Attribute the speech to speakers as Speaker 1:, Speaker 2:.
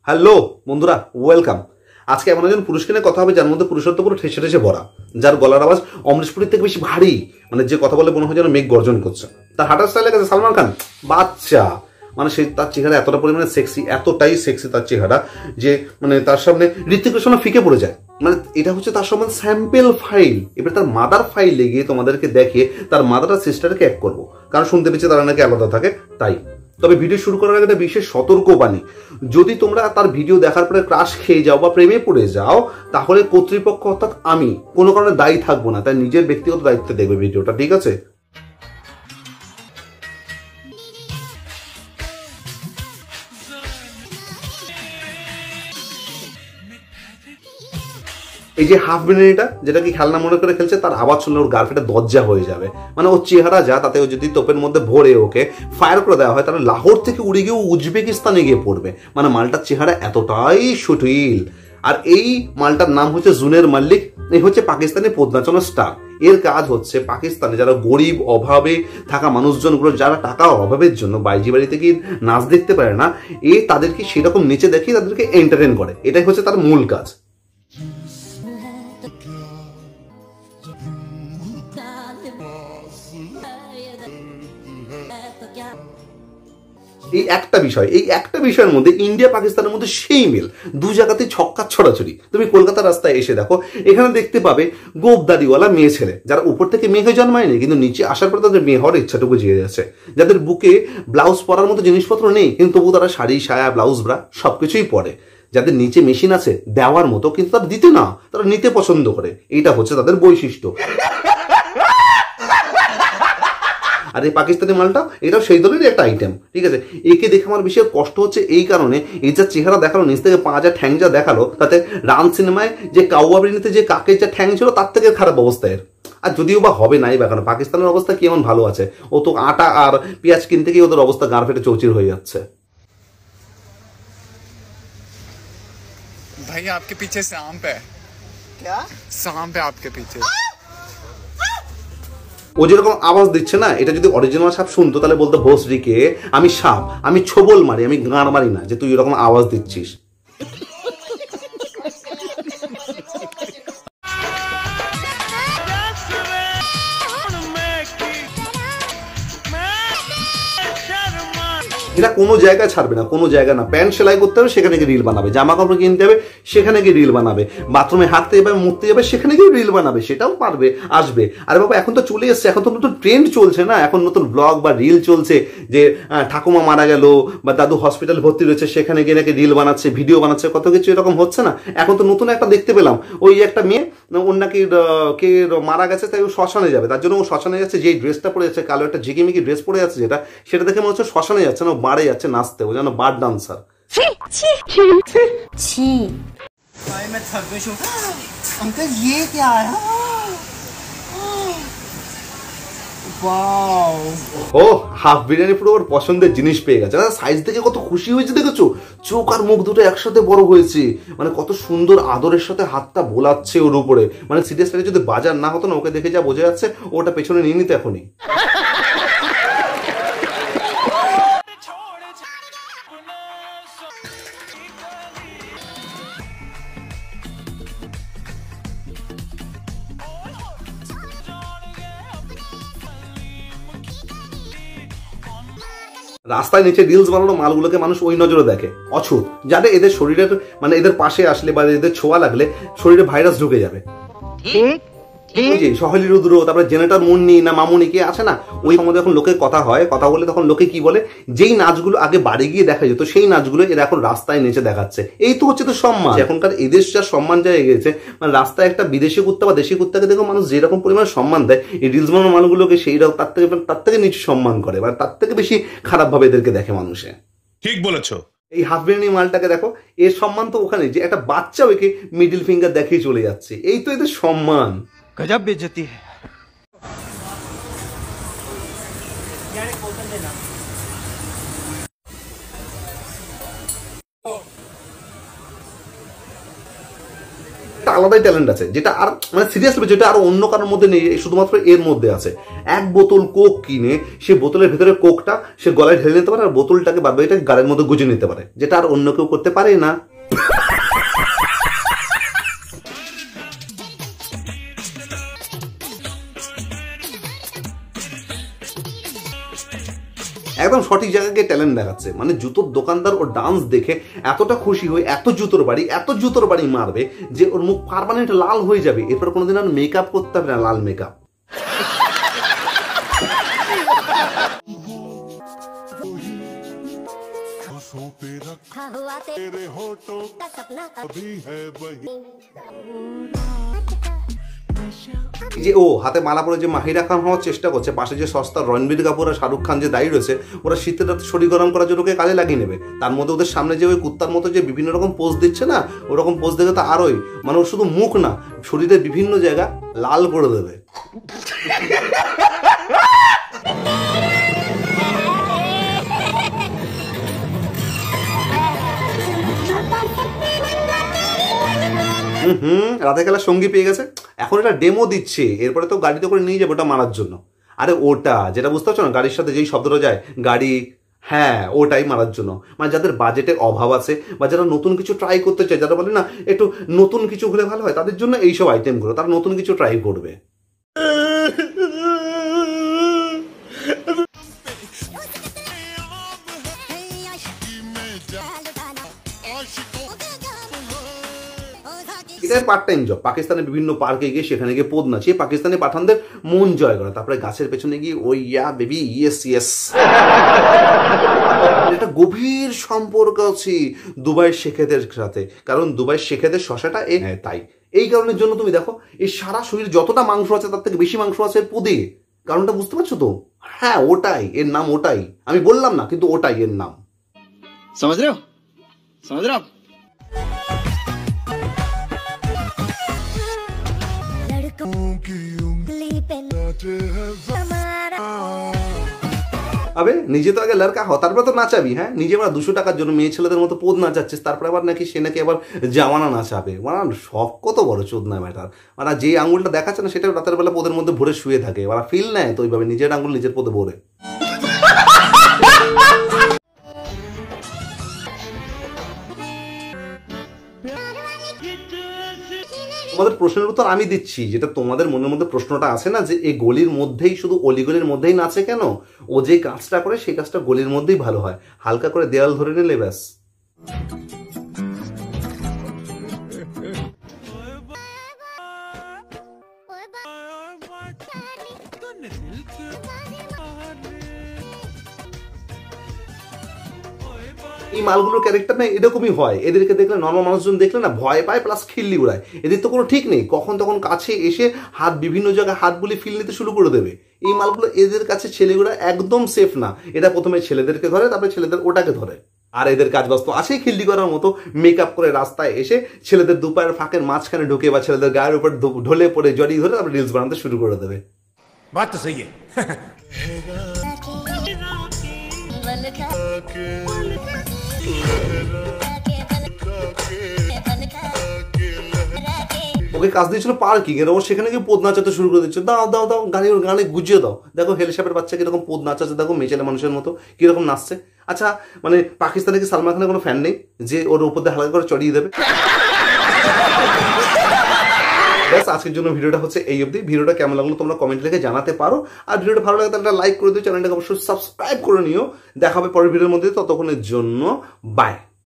Speaker 1: Hello বন্ধুরা, welcome. আজকে এমন একজন পুরুষকে নিয়ে কথা হবে যার মধ্যে পুরুষত্ব পুরো ঠেসে ঠেসে ভরা, যার গলার আওয়াজ অমরেশপুরীর থেকে বেশি ভারী, মানে যে কথা বলে মনে হয় যেন মেঘ গর্জন করছে। তার হাঁটার স্টাইল গেছে সালমান খান বাচ্চা, মানে সেই তার চেহারা এতটা পরিমাণে সেক্সি, এতটাই সেক্সি তার চেহারা যে মানে তার সামনে ঋত্বিক রোশন ফিকে পড়ে যায়। মানে এটা হচ্ছে তার সম্বন্ধে স্যাম্পেল ফাইল। এবার তার মাদার ফাইলে গিয়ে তোমাদেরকে দেখিয়ে তার মাদার আর সিস্টারকে এক করবো, কারণ শুনতে পেয়েছে তারা নাকি আলাদা থাকে তাই। তবে ভিডিও শুরু করার আগে একটা বিশেষ সতর্কবাণী, যদি তোমরা তার ভিডিও দেখার পরে ক্রাশ খেয়ে যাও বা প্রেমে পড়ে যাও, তাহলে কর্তৃপক্ষ অর্থাৎ আমি কোনো কারণে দায়ী থাকবো না, তাই নিজের ব্যক্তিগত দায়িত্বে দেখবে ভিডিওটা, ঠিক আছে? এই যে হাফ ব্রেনেটা যেটাকে খেলনা মনে করে খেলছে, তার আওয়াজ শুনলে ওর গার্লফ্রেন্ডের দরজা হয়ে যাবে। মানে ওর চেহারা যা, তাতে ও যদি তোপের মধ্যে ভরে ওকে ফায়ার করে দেওয়া হয়, তাহলে লাহোর থেকে উড়ে গিয়ে উজবেকিস্তানে গিয়ে পড়বে। মানে মালটার চেহারা এতটাই সুটিল। আর এই মালটার নাম হচ্ছে জুনের মল্লিক। এই হচ্ছে পাকিস্তানি পদ্মাচনা স্টার। এর কাজ হচ্ছে পাকিস্তানে যারা গরিব অভাবে থাকা মানুষজনগুলো, যারা টাকা অভাবের জন্য বাইজি বাড়িতে গিয়ে নাচ দেখতে পারে না, এ তাদেরকে সেরকম নিচে দেখিয়ে তাদেরকে এন্টারটেন করে। এটাই হচ্ছে তার মূল কাজ। এই একটা বিষয়ের মধ্যে ইন্ডিয়া পাকিস্তানের মধ্যে সেই মিল, দু জায়গাতে ছক্কা ছড়াছড়ি। তুমি কলকাতার রাস্তায় এসে দেখো, এখানে দেখতে পাবে গোপদাড়িওয়ালা মেয়ে ছেলে, যারা উপর থেকে মেয়ে হয়ে জন্মায়নি, কিন্তু নিচে আসার পর তাদের মেয়ে হওয়ার ইচ্ছাটুকু জেগে যাচ্ছে, যাদের বুকে ব্লাউজ পরার মতো জিনিসপত্র নেই, কিন্তু তবু তারা শাড়ি সায়া ব্লাউজ ব্রা সবকিছুই পরে, যাদের নিচে মেশিন আছে দেওয়ার মতো, কিন্তু তারা দিতে না, তারা নিতে পছন্দ করে। এইটা হচ্ছে তাদের বৈশিষ্ট্য। আর এই পাকিস্তানি মালটা এটাও সেই দলেরই একটা আইটেম, ঠিক আছে? একে দেখে আমার বেশি কষ্ট হচ্ছে এই কারণে, এই যা চেহারা দেখালো, নিচ থেকে পা যা ঠ্যাং যা দেখালো, তাতে রান সিনেমায় যে কাউয়াবিনীতে যে কাকের যা ঠ্যাং ছিল তার থেকে খারাপ অবস্থা এর। আর যদিও বা হবে নাই বা কেন, পাকিস্তানের অবস্থা কি এমন ভালো আছে? ও তো আটা আর পেঁয়াজ কিনতে গিয়ে ওদের অবস্থা গাঁড় ফেটে চৌচির হয়ে যাচ্ছে।
Speaker 2: भाई आपके पीछे सांप है क्या? सांप है आपके पीछे।
Speaker 1: ও যেরকম আওয়াজ দিচ্ছে না, এটা যদি অরিজিনাল সাপ শুনতো তাহলে বলতো, ভোসরিকে আমি সাপ, আমি ছোবল মারি, আমি গাঁড় মারি না, যে তুই এরকম আওয়াজ দিচ্ছিস। এরা কোনো জায়গায় ছাড়বে না, কোনো জায়গা না। প্যান্ট সেলাই করতে হবে, সেখানে গিয়ে রিল বানাবে। জামা কাপড় কিনতে হবে, সেখানে গিয়ে রিল বানাবে। বাথরুমে হাঁটতে যাবে, মুততে যাবে, সেখানে গিয়ে রিল বানাবে, সেটাও পারবে, আসবে। আরে বাবা, এখন তো চলে এসছে, এখন তো নতুন ট্রেন্ড চলছে না, এখন নতুন ব্লগ বা রিল চলছে, যে ঠাকুমা মারা গেল বা দাদু হসপিটাল ভর্তি রয়েছে, সেখানে গিয়ে নাকি রিল বানাচ্ছে, ভিডিও বানাচ্ছে, কত কিছু এরকম হচ্ছে না। এখন তো নতুন একটা দেখতে পেলাম, ওই একটা মেয়ে, ওর নাকি কে মারা গেছে, তাই ও শ্মশানে যাবে, তার জন্য ও শ্মশানে যাচ্ছে। যে ড্রেসটা পরে যাচ্ছে, কালো একটা ঝিকিমিকি ড্রেস পরে যাচ্ছে, যেটা সেটা দেখে মনে হচ্ছে শ্মশানে যাচ্ছে না, বারে যাচ্ছে নাচতে, ও যেন বার ডান্সার।
Speaker 3: भाई मैं थक गई हूं अंकल, ये क्या है? वाओ,
Speaker 1: ও হাফ বিরিয়ানি পুরো ওর পছন্দের জিনিস পেয়ে গেছে। সাইজ দেখে কত খুশি হয়েছে দেখেছো, চোখ আর মুখ দুটো একসাথে বড় হয়েছে, মানে কত সুন্দর আদরের সাথে হাতটা বোলাচ্ছে ওর উপরে। মানে সিরিয়াসলি যদি বাজার না হতো না, ওকে দেখে যা বোঝা যাচ্ছে ওটা পেছনে নিয়ে নিতে এখনই। রাস্তায় নিচে রিলস বানানো মালগুলোকে মানুষ ওই নজরে দেখে, অছুত, যাতে এদের শরীরের মানে এদের পাশে আসলে বা এদের ছোঁয়া লাগলে শরীরে ভাইরাস ঢুকে যাবে। সহেলি রুদ্র, তারপরে জেনেটার মুন্নি না মামুনি কে আছে না, ওই সম্বন্ধে এখন লোকের কথা হয়, কথা বলে তখন লোকে কি বলে, যেই নাচগুলো আগে বাড়ি গিয়ে দেখা যেত, সেই নাচগুলো এরা এখন রাস্তায় নেচে দেখাচ্ছে। এই তো হচ্ছে তো সম্মান। এখনকার এদেশ যা সম্মান জায়গায় গেছে, মানে রাস্তায় একটা বিদেশি কুত্তা বা দেশি কুত্তাকে দেখো মানুষ যেরকম পরিমাণে সম্মান দেয়, এই রিলস বানানো মানুষগুলোকে সেই তার থেকে নিচু সম্মান করে, বা তার থেকে বেশি খারাপ ভাবে এদেরকে দেখে মানুষে।
Speaker 4: ঠিক বলেছো।
Speaker 1: এই হাফ বিরিয়ানি মালটাকে দেখো, এর সম্মান তো ওখানে যে একটা বাচ্চা ওকে মিডিল ফিঙ্গার দেখিয়ে চলে যাচ্ছে, এই তো এদের সম্মান।
Speaker 3: गजब बेइज्जती है।
Speaker 1: আলাদাই ট্যালেন্ট আছে, যেটা আর মানে সিরিয়াসলি যেটা আর অন্য কারোর মধ্যে নেই, শুধুমাত্র এর মধ্যে আছে। এক বোতল কোক কিনে সে বোতলের ভেতরে কোকটা সে গলায় ঢেলে নিতে পারে আর বোতলটাকে বাদবাকিটাকে গাড়ির মধ্যে গুজে নিতে পারে, যেটা আর অন্য কেউ করতে পারে না। একদম সঠিক জায়গায় গিয়ে ট্যালেন্ট দেখাচ্ছে। মানে জুতোর দোকানদার ও ডান্স দেখে এতটা খুশি হয়ে এত জুতোর বাড়ি মারবে যে ওর মুখ পার্মানেন্ট লাল হয়ে যাবে, এরপর কোনোদিন আর মেকআপ করতে হবে না, লাল মেকআপ। যে ও হাতে মালা পরে যে মাহিরা খান হওয়ার চেষ্টা করছে, পাশে যে সস্তা রণবীর কাপুর আর শাহরুখ খান যে দাঁড়িয়ে রয়েছে, ওরা শীতের রাতে শরীর গরম করার জন্য ওকে কাজে লাগিয়ে নেবে। তার মধ্যে ওদের সামনে যে ওই কুত্তার মতো যে বিভিন্ন রকম পোজ দিচ্ছে না, ওরকম পোজ দেখে তো আরোই মানে ওর শুধু মুখ না শরীরের বিভিন্ন জায়গা লাল করে দেবে। রাতে খেলার সঙ্গী পেয়ে গেছে, এখন এটা ডেমো দিচ্ছে, এরপরে তো গাড়িতে করে নিয়ে যাবে ওটা মারার জন্য। আরে ওটা যেটা বুঝতে পারছো না, গাড়ির সাথে যেই শব্দটা যায় গাড়ি, হ্যাঁ ওটাই মারার জন্য। মানে যাদের বাজেটের অভাব আছে বা যারা নতুন কিছু ট্রাই করতে চায়, যারা বলে না একটু নতুন কিছু হলে ভালো হয়, তাদের জন্য এইসব আইটেমগুলো, তারা নতুন কিছু ট্রাই করবে। এটা পার্ট টাইম জব। পাকিস্তানের বিভিন্ন পার্কে গিয়ে সেখানে গিয়ে পদ নাচিয়ে পাকিস্তানি পাঠানদের মন জয় করা, তারপরে গাছের পেছনে গিয়ে ওই ইয়া বেবি ইয়েস ইয়েস। একটা গভীর সম্পর্ক আছে দুবাইয়ের শেখেদের সাথে, কারণ দুবাইয়ের শেখেদের শশাটা তাই এই কারণের জন্য তুমি দেখো এই সারা শরীর যতটা মাংস আছে তার থেকে বেশি মাংস আছে পদে। কারণটা বুঝতে পারছো তো? হ্যাঁ ওটাই এর নাম, ওটাই আমি বললাম না, কিন্তু ওটাই এর নাম।
Speaker 3: समझ रहे हो?
Speaker 1: আবে নিজে তো আগে লড়কা হও, তারপরে তো নাচাবি। হ্যাঁ নিজে আবার 200 টাকার জন্য মেয়ে ছেলেদের মতো পদ নাচাচ্ছিস, তারপরে আবার নাকি সে নাকি আবার জামানা নাচাবে। মানে সব কত বড় চোদনা ম্যাটার। মানে যে আঙুলটা দেখাচ্ছে না সেটা রাতের বেলা পদের মধ্যে ভরে শুয়ে থাকে, ওরা ফিল নেয় তো ওইভাবে নিজের আঙুল নিজের পদে ভরে। তোমাদের প্রশ্নের উত্তর আমি দিচ্ছি, যেটা তোমাদের মনের মধ্যে প্রশ্নটা আছে না যে এই গলির মধ্যেই শুধু অলিগলির মধ্যেই নাচে কেন, ও যে কাজটা করে সেই কাজটা গলির মধ্যেই ভালো হয়, হালকা করে দেয়াল ধরে নিলে ব্যাস। এই মালগুলোর ক্যারেক্টার না এরকমই হয়, এদেরকে দেখলে নর্মাল মানুষজন দেখলে না ভয় পায় প্লাস খিল্লি উড়ায়। এদের তো কোনো ঠিক নেই, কখন তখন কাছে এসে হাত বিভিন্ন জায়গায় হাত বুলি ফিল নিতে শুরু করে দেবে। এই মালগুলো এদের কাছে ছেলেগুলা একদম সেফ না। এটা প্রথমে ছেলেদেরকে ধরে, তারপরে ছেলেদের ওটাকে ধরে। আর এদের কাজ বাস্তব আছে খিল্লি করার মতো, মেকআপ করে রাস্তায় এসে ছেলেদের দুপায়ের ফাঁকের মাঝখানে ঢুকে বা ছেলেদের গায়ের উপর ঢলে পড়ে জড়িয়ে ধরে তারপরে রিলস বানাতে শুরু করে দেবে।
Speaker 2: बात तो सही है।
Speaker 1: ওকে কাজ দিয়েছিল পার্কিং এর, ও সেখানে গিয়ে পদ নাচাতে শুরু করে দিচ্ছে। দাও দাও দাও গানে গুজিয়ে দাও। দেখো হেলে সাপের বাচ্চা কিরকম পদ নাচাচ্ছে, দেখো মেয়েছেলে মানুষের মতো কিরকম নাচছে। আচ্ছা মানে পাকিস্তানে কি সালমান খানের কোনো ফ্যান নেই যে ওর উপর দিয়ে হালকা করে চড়িয়ে দেবে? আজকের জন্য ভিডিওটা হচ্ছে এই অবধি। ভিডিওটা কেমন লাগলো তোমরা কমেন্ট লিখে জানাতে পারো, আর ভিডিওটা ভালো লাগে তাহলে লাইক করে দিও, চ্যানেলটাকে অবশ্যই সাবস্ক্রাইব করে নিও। দেখা হবে পরের ভিডিওর মধ্যে, ততক্ষণের জন্য বাই।